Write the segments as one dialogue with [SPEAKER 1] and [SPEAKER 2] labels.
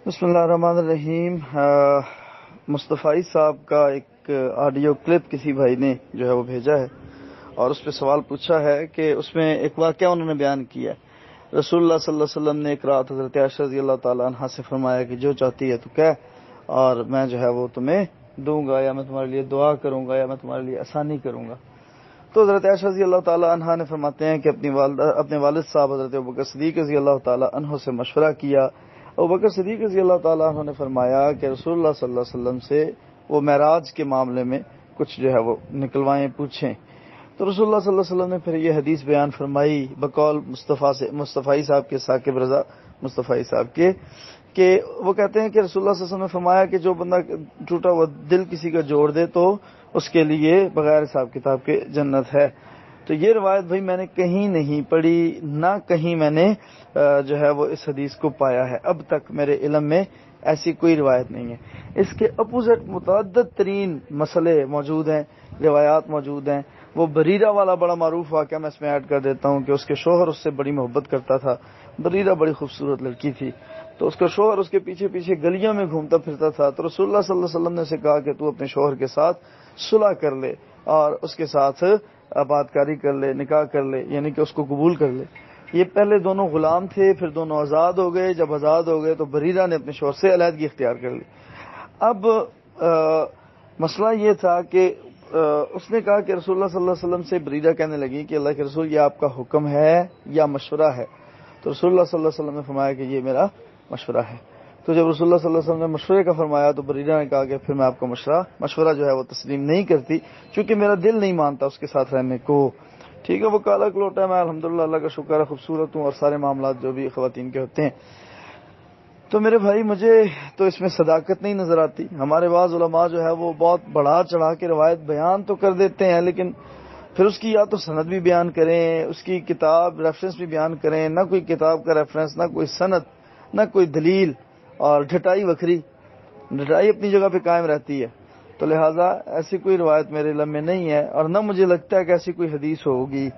[SPEAKER 1] بسم اللہ الرحمن الرحیم۔ مصطفی صاحب کا ایک آڈیو کلپ کسی بھائی نے جو ہے وہ بھیجا ہے اور اس پہ سوال پوچھا ہے کہ اس میں ایک واقعہ انہوں نے بیان کیا ہے۔ رسول اللہ صلی اللہ علیہ وسلم نے ایک رات حضرت عائشہ رضی اللہ تعالیٰ عنہ سے فرمایا کہ جو چاہتی ہے تو کہہ اور میں جو ہے وہ تمہیں دوں گا، یا میں تمہارے لیے دعا کروں گا، یا میں تمہارے لیے آسانی کروں گا۔ تو حضرت عائشہ رضی اللہ تعالیٰ عنہ نے فرماتے ہیں کہ اپنے والد صاحب حضرت ابوبکر صدیق رضی اللہ تعالیٰ عنہ سے مشورہ کیا۔ ابوبکر صدیق رضی اللہ تعالیٰ عنہ نے فرمایا کہ رسول اللہ صلی اللہ علیہ وسلم سے وہ معراج کے معاملے میں کچھ جو ہے وہ نکلوائیں، پوچھیں۔ تو رسول اللہ صلی اللہ علیہ وسلم نے پھر یہ حدیث بیان فرمائی بقول مصطفی صاحب کے ثاقب رضا مصطفی صاحب کے، کہ وہ کہتے ہیں کہ رسول اللہ صلی اللہ علیہ وسلم نے فرمایا کہ جو بندہ ٹوٹا ہوا دل کسی کا جوڑ دے تو اس کے لیے بغیر حساب کتاب کے جنت ہے۔ تو یہ روایت بھائی میں نے کہیں نہیں پڑھی، نہ کہیں میں نے جو ہے وہ اس حدیث کو پایا ہے، اب تک میرے علم میں ایسی کوئی روایت نہیں ہے۔ اس کے اپوزٹ متعدد ترین مسئلے موجود ہیں، روایات موجود ہیں۔ وہ بریرہ والا بڑا معروف واقعہ میں اس میں ایڈ کر دیتا ہوں کہ اس کے شوہر اس سے بڑی محبت کرتا تھا۔ بریرہ بڑی خوبصورت لڑکی تھی، تو اس کا شوہر اس کے پیچھے پیچھے گلیوں میں گھومتا پھرتا تھا۔ تو رسول اللہ صلی اللہ علیہ وسلم نے اسے کہا کہ تو اپنے شوہر کے ساتھ صلح کر لے اور اس کے ساتھ آباد کاری کر لے، نکاح کر لے، یعنی کہ اس کو قبول کر لے۔ یہ پہلے دونوں غلام تھے، پھر دونوں آزاد ہو گئے۔ جب آزاد ہو گئے تو بریرہ نے اپنے شوہر سے علیحدگی اختیار کر لی۔ اب مسئلہ یہ تھا کہ اس نے کہا کہ رسول اللہ صلی اللہ علیہ وسلم سے بریرہ کہنے لگی کہ اللہ کے رسول یہ آپ کا حکم ہے یا مشورہ ہے؟ تو رسول اللہ صلی اللہ علیہ وسلم نے فرمایا کہ یہ میرا مشورہ ہے۔ تو جب رسول اللہ صلی اللہ علیہ وسلم نے مشورے کا فرمایا تو بریرہ نے کہا کہ پھر میں آپ کا مشورہ جو ہے وہ تسلیم نہیں کرتی، چونکہ میرا دل نہیں مانتا اس کے ساتھ رہنے کو۔ ٹھیک ہے، وہ کالا کلوٹا ہے، میں الحمدللہ اللہ کا شکر ہے خوبصورت ہوں اور سارے معاملات جو بھی خواتین کے ہوتے ہیں۔ تو میرے بھائی مجھے تو اس میں صداقت نہیں نظر آتی۔ ہمارے بعض علماء جو ہے وہ بہت بڑھا چڑھا کے روایت بیان تو کر دیتے ہیں، لیکن پھر اس کی یا تو سند بھی بیان کریں، اس کی کتاب ریفرنس بھی بیان کریں، نہ کوئی کتاب کا ریفرنس، نہ کوئی سند، نہ کوئی دلیل، اور ڈھٹائی وکھری، ڈھٹائی اپنی جگہ پہ قائم رہتی ہے۔ تو لہٰذا ایسی کوئی روایت میرے علم میں نہیں ہے، اور نہ مجھے لگتا ہے کہ ایسی کوئی حدیث ہوگی۔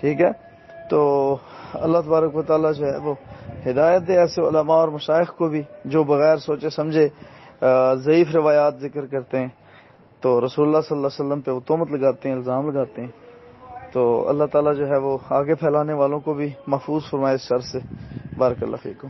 [SPEAKER 1] ٹھیک ہے، تو اللہ تبارک و تعالیٰ جو ہے وہ ہدایت دے ایسے علماء اور مشائخ کو بھی جو بغیر سوچے سمجھے ضعیف روایات ذکر کرتے ہیں، تو رسول اللہ صلی اللہ علیہ وسلم پہ وہ تہمت لگاتے ہیں، الزام لگاتے ہیں۔ تو اللہ تعالیٰ جو ہے وہ آگے پھیلانے والوں کو بھی محفوظ فرمائے اس شر سے۔ بارک اللہ فیکم۔